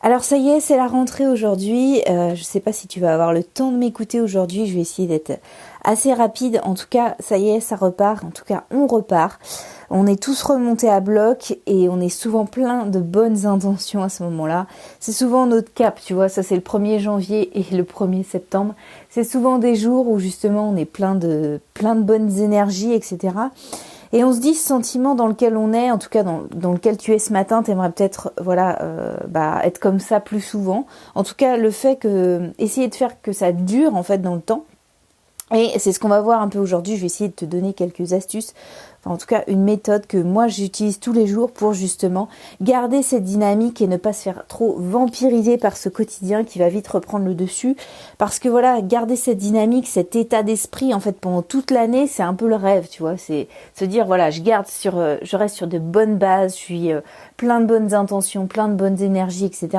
Alors ça y est, c'est la rentrée aujourd'hui. Je sais pas si tu vas avoir le temps de m'écouter aujourd'hui. Je vais essayer d'être assez rapide. En tout cas, ça y est, ça repart. En tout cas, on repart. On est tous remontés à bloc et on est souvent plein de bonnes intentions à ce moment-là. C'est souvent notre cap, tu vois. Ça, c'est le 1er janvier et le 1er septembre. C'est souvent des jours où justement on est plein de bonnes énergies, etc. Et on se dit ce sentiment dans lequel on est, en tout cas dans lequel tu es ce matin, t'aimerais peut-être être comme ça plus souvent. En tout cas, le fait que essayer de faire que ça dure en fait dans le temps. Et c'est ce qu'on va voir un peu aujourd'hui. Je vais essayer de te donner quelques astuces. Enfin, en tout cas, une méthode que moi j'utilise tous les jours pour justement garder cette dynamique et ne pas se faire trop vampiriser par ce quotidien qui va vite reprendre le dessus. Parce que voilà, garder cette dynamique, cet état d'esprit en fait pendant toute l'année, c'est un peu le rêve, tu vois. C'est se dire voilà, je reste sur de bonnes bases, je suis plein de bonnes intentions, plein de bonnes énergies, etc.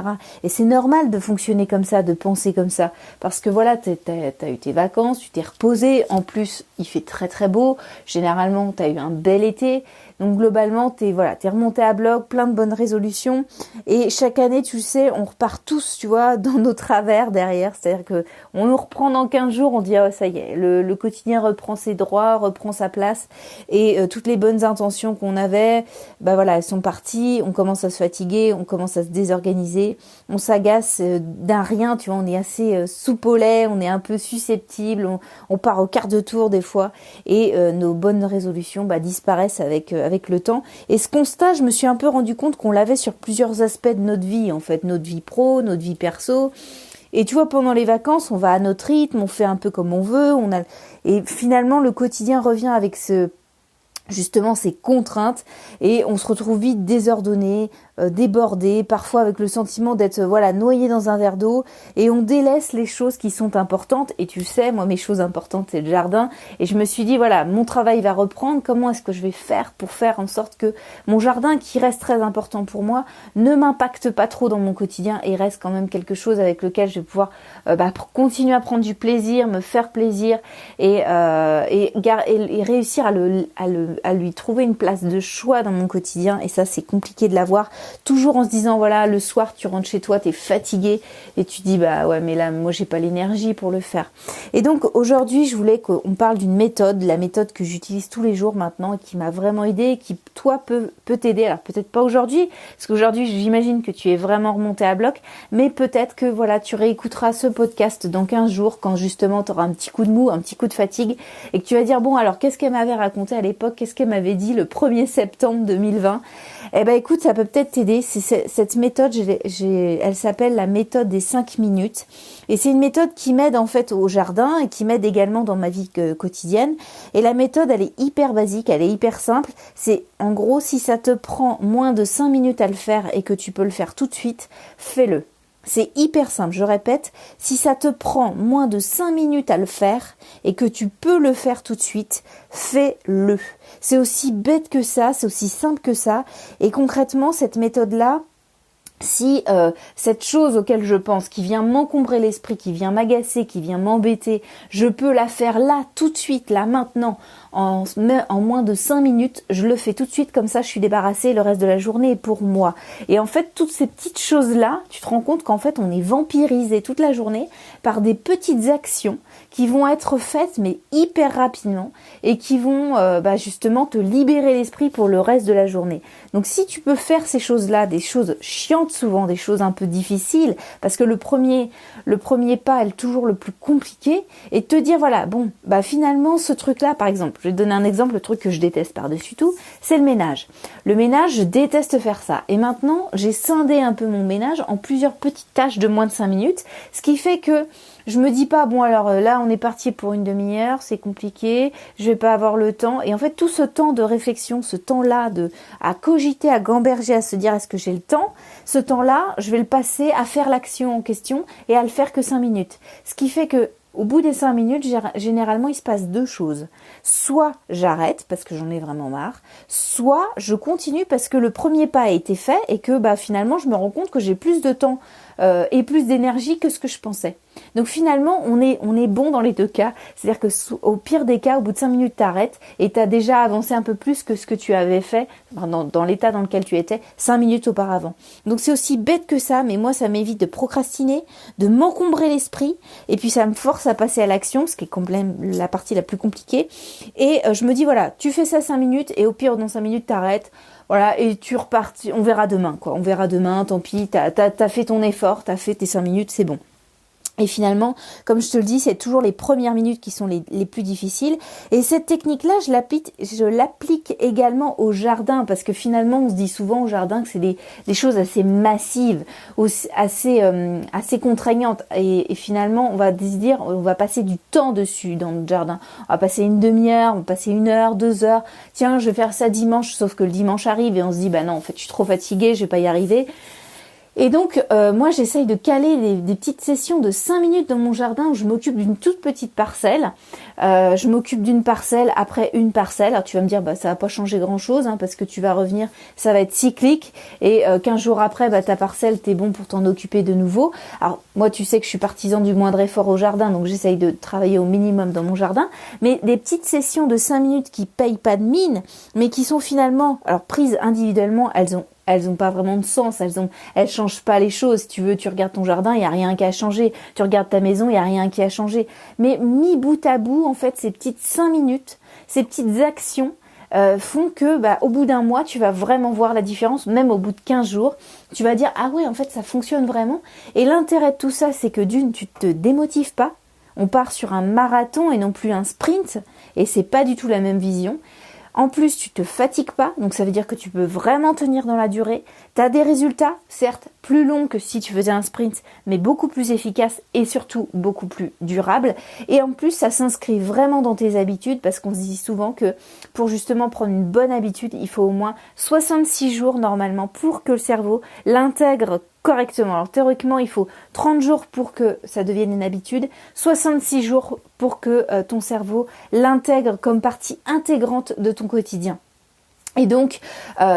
Et c'est normal de fonctionner comme ça, de penser comme ça, parce que voilà, t'as eu tes vacances, tu t'es reposé. En plus, il fait très très beau. Généralement, t'as eu un bel été, donc globalement t'es remonté à bloc, plein de bonnes résolutions, et chaque année tu sais on repart tous, tu vois, dans nos travers derrière, c'est-à-dire que on nous reprend dans 15 jours, on dit ah ça y est, le quotidien reprend ses droits, reprend sa place, et toutes les bonnes intentions qu'on avait, elles sont parties, on commence à se fatiguer, on commence à se désorganiser, on s'agace d'un rien, tu vois, on est assez soupe au lait, on est un peu susceptible, on part au quart de tour des fois, et nos bonnes résolutions disparaissent avec le temps. Et ce constat, je me suis un peu rendu compte qu'on l'avait sur plusieurs aspects de notre vie, en fait, notre vie pro, notre vie perso. Et tu vois, pendant les vacances, on va à notre rythme, on fait un peu comme on veut, et finalement le quotidien revient avec justement ces contraintes, et on se retrouve vite désordonné, débordé, parfois avec le sentiment d'être noyé dans un verre d'eau, et on délaisse les choses qui sont importantes. Et tu sais, moi mes choses importantes c'est le jardin, et je me suis dit mon travail va reprendre, comment est-ce que je vais faire pour faire en sorte que mon jardin, qui reste très important pour moi, ne m'impacte pas trop dans mon quotidien et reste quand même quelque chose avec lequel je vais pouvoir continuer à prendre du plaisir, me faire plaisir, et réussir à lui trouver une place de choix dans mon quotidien. Et ça, c'est compliqué de l'avoir, toujours en se disant le soir tu rentres chez toi, t'es fatigué et tu dis mais là moi j'ai pas l'énergie pour le faire. Et donc aujourd'hui je voulais qu'on parle d'une méthode, la méthode que j'utilise tous les jours maintenant et qui m'a vraiment aidée et qui toi peut t'aider. Alors peut-être pas aujourd'hui, parce qu'aujourd'hui j'imagine que tu es vraiment remonté à bloc, mais peut-être que tu réécouteras ce podcast dans 15 jours quand justement tu auras un petit coup de mou, un petit coup de fatigue, et que tu vas dire bon alors qu'est-ce qu'elle m'avait raconté à l'époque, qu'est-ce qu'elle m'avait dit le 1er septembre 2020. Écoute, ça peut peut-être t'aider. Cette méthode, elle s'appelle la méthode des 5 minutes. Et c'est une méthode qui m'aide en fait au jardin et qui m'aide également dans ma vie quotidienne. Et la méthode, elle est hyper basique, elle est hyper simple. C'est en gros, si ça te prend moins de 5 minutes à le faire et que tu peux le faire tout de suite, fais-le. C'est hyper simple, je répète, si ça te prend moins de 5 minutes à le faire et que tu peux le faire tout de suite, fais-le. C'est aussi bête que ça, c'est aussi simple que ça. Et concrètement, cette méthode-là, si cette chose auquel je pense, qui vient m'encombrer l'esprit, qui vient m'agacer, qui vient m'embêter, je peux la faire là, tout de suite, là, maintenant, en moins de 5 minutes, je le fais tout de suite, comme ça je suis débarrassée, le reste de la journée est pour moi. Et en fait, toutes ces petites choses-là, tu te rends compte qu'en fait, on est vampirisé toute la journée par des petites actions qui vont être faites, mais hyper rapidement, et qui vont justement te libérer l'esprit pour le reste de la journée. Donc si tu peux faire ces choses-là, des choses chiantes souvent, des choses un peu difficiles, parce que le premier pas est toujours le plus compliqué, et te dire finalement ce truc-là, par exemple, je vais te donner un exemple, le truc que je déteste par-dessus tout, c'est le ménage. Le ménage, je déteste faire ça. Et maintenant, j'ai scindé un peu mon ménage en plusieurs petites tâches de moins de 5 minutes, ce qui fait que je me dis pas, là on est parti pour une demi-heure, c'est compliqué, je vais pas avoir le temps. Et en fait, tout ce temps de réflexion, ce temps-là à cogiter, à gamberger, à se dire est-ce que j'ai le temps, ce temps-là, je vais le passer à faire l'action en question et à le faire que 5 minutes. Ce qui fait que au bout des 5 minutes, généralement, il se passe 2 choses. Soit j'arrête parce que j'en ai vraiment marre, soit je continue parce que le premier pas a été fait et que finalement, je me rends compte que j'ai plus de temps et plus d'énergie que ce que je pensais. Donc finalement, on est bon dans les deux cas. C'est-à-dire que au pire des cas, au bout de 5 minutes, t'arrêtes et t'as déjà avancé un peu plus que ce que tu avais fait dans l'état dans lequel tu étais 5 minutes auparavant. Donc c'est aussi bête que ça, mais moi ça m'évite de procrastiner, de m'encombrer l'esprit, et puis ça me force à passer à l'action, ce qui est la partie la plus compliquée. Et je me dis voilà, tu fais ça 5 minutes et au pire dans 5 minutes t'arrêtes. Voilà, et tu repars, on verra demain, quoi. On verra demain, tant pis, t'as fait ton effort, t'as fait tes 5 minutes, c'est bon. Et finalement, comme je te le dis, c'est toujours les premières minutes qui sont les plus difficiles. Et cette technique-là, je l'applique également au jardin, parce que finalement, on se dit souvent au jardin que c'est des choses assez massives, assez contraignantes. Et finalement, on va se dire, on va passer du temps dessus dans notre jardin. On va passer une demi-heure, on va passer 1 heure, 2 heures. Tiens, je vais faire ça dimanche, sauf que le dimanche arrive et on se dit, bah non, en fait, je suis trop fatiguée, je vais pas y arriver. Et donc, moi, j'essaye de caler des petites sessions de 5 minutes dans mon jardin où je m'occupe d'une toute petite parcelle. Je m'occupe d'une parcelle après une parcelle. Alors, tu vas me dire, bah, ça va pas changer grand-chose, hein, parce que tu vas revenir, ça va être cyclique. Et 15 jours après, bah, ta parcelle, t'es bon pour t'en occuper de nouveau. Alors, moi, tu sais que je suis partisan du moindre effort au jardin, donc j'essaye de travailler au minimum dans mon jardin. Mais des petites sessions de 5 minutes qui payent pas de mine, mais qui sont finalement, alors prises individuellement, elles ont pas vraiment de sens, elles changent pas les choses. Si tu veux, tu regardes ton jardin, il y a rien qui a changé. Tu regardes ta maison, il y a rien qui a changé. Mais mis bout à bout, en fait, ces petites 5 minutes, ces petites actions font que au bout d'un mois, tu vas vraiment voir la différence. Même au bout de 15 jours, tu vas dire ah ouais, en fait, ça fonctionne vraiment. Et l'intérêt de tout ça, c'est que d'une, tu te démotives pas. On part sur un marathon et non plus un sprint, et c'est pas du tout la même vision. En plus, tu te fatigues pas, donc ça veut dire que tu peux vraiment tenir dans la durée. Tu as des résultats, certes, plus longs que si tu faisais un sprint, mais beaucoup plus efficaces et surtout beaucoup plus durables. Et en plus, ça s'inscrit vraiment dans tes habitudes, parce qu'on se dit souvent que pour justement prendre une bonne habitude, il faut au moins 66 jours normalement pour que le cerveau l'intègre correctement. Alors théoriquement, il faut 30 jours pour que ça devienne une habitude, 66 jours pour que ton cerveau l'intègre comme partie intégrante de ton quotidien. Et donc,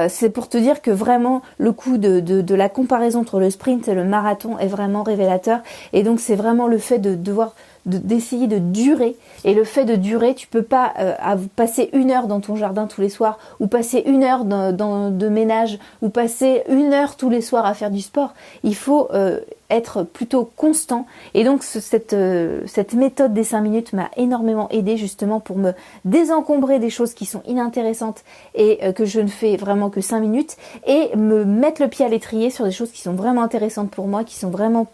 c'est pour te dire que vraiment, le coup de la comparaison entre le sprint et le marathon est vraiment révélateur. Et donc, c'est vraiment le fait d'essayer de durer. Et le fait de durer, tu peux pas passer 1 heure dans ton jardin tous les soirs, ou passer 1 heure de ménage, ou passer 1 heure tous les soirs à faire du sport. Il faut être plutôt constant. Et donc cette méthode des 5 minutes m'a énormément aidé justement pour me désencombrer des choses qui sont inintéressantes et que je ne fais vraiment que 5 minutes, et me mettre le pied à l'étrier sur des choses qui sont vraiment intéressantes pour moi, qui sont vraiment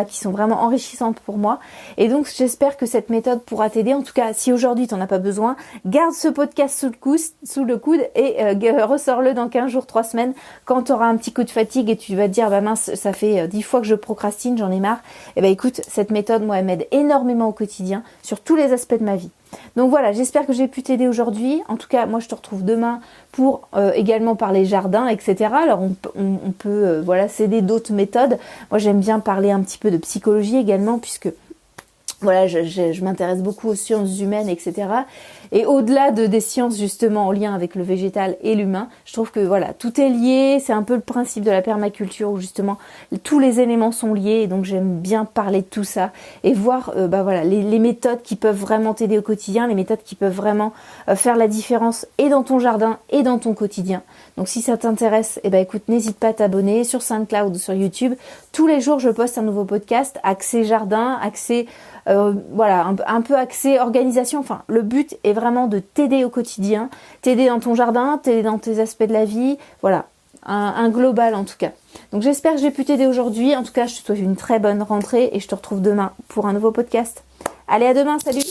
qui sont vraiment enrichissantes pour moi. Et donc j'espère que cette méthode pourra t'aider. En tout cas, si aujourd'hui tu n'en as pas besoin, garde ce podcast sous le coude et ressors-le dans 15 jours, 3 semaines, quand tu auras un petit coup de fatigue et tu vas te dire mince, ça fait 10 fois que je procrastine, j'en ai marre. Et écoute, cette méthode, moi, elle m'aide énormément au quotidien sur tous les aspects de ma vie. Donc voilà, j'espère que j'ai pu t'aider aujourd'hui. En tout cas, moi je te retrouve demain pour également parler jardin, etc. Alors on peut s'aider d'autres méthodes. Moi j'aime bien parler un petit peu de psychologie également, puisque voilà, je m'intéresse beaucoup aux sciences humaines, etc. Et au-delà des sciences justement en lien avec le végétal et l'humain, je trouve que voilà, tout est lié. C'est un peu le principe de la permaculture où justement tous les éléments sont liés. Et donc j'aime bien parler de tout ça et voir les méthodes qui peuvent vraiment t'aider au quotidien, les méthodes qui peuvent vraiment faire la différence et dans ton jardin et dans ton quotidien. Donc si ça t'intéresse, écoute, n'hésite pas à t'abonner sur SoundCloud ou sur YouTube. Tous les jours, je poste un nouveau podcast, axé jardin, axé un peu axé organisation. Enfin, le but est vraiment de t'aider au quotidien, t'aider dans ton jardin, t'aider dans tes aspects de la vie. Voilà, un global en tout cas. Donc j'espère que j'ai pu t'aider aujourd'hui. En tout cas, je te souhaite une très bonne rentrée et je te retrouve demain pour un nouveau podcast. Allez, à demain, salut!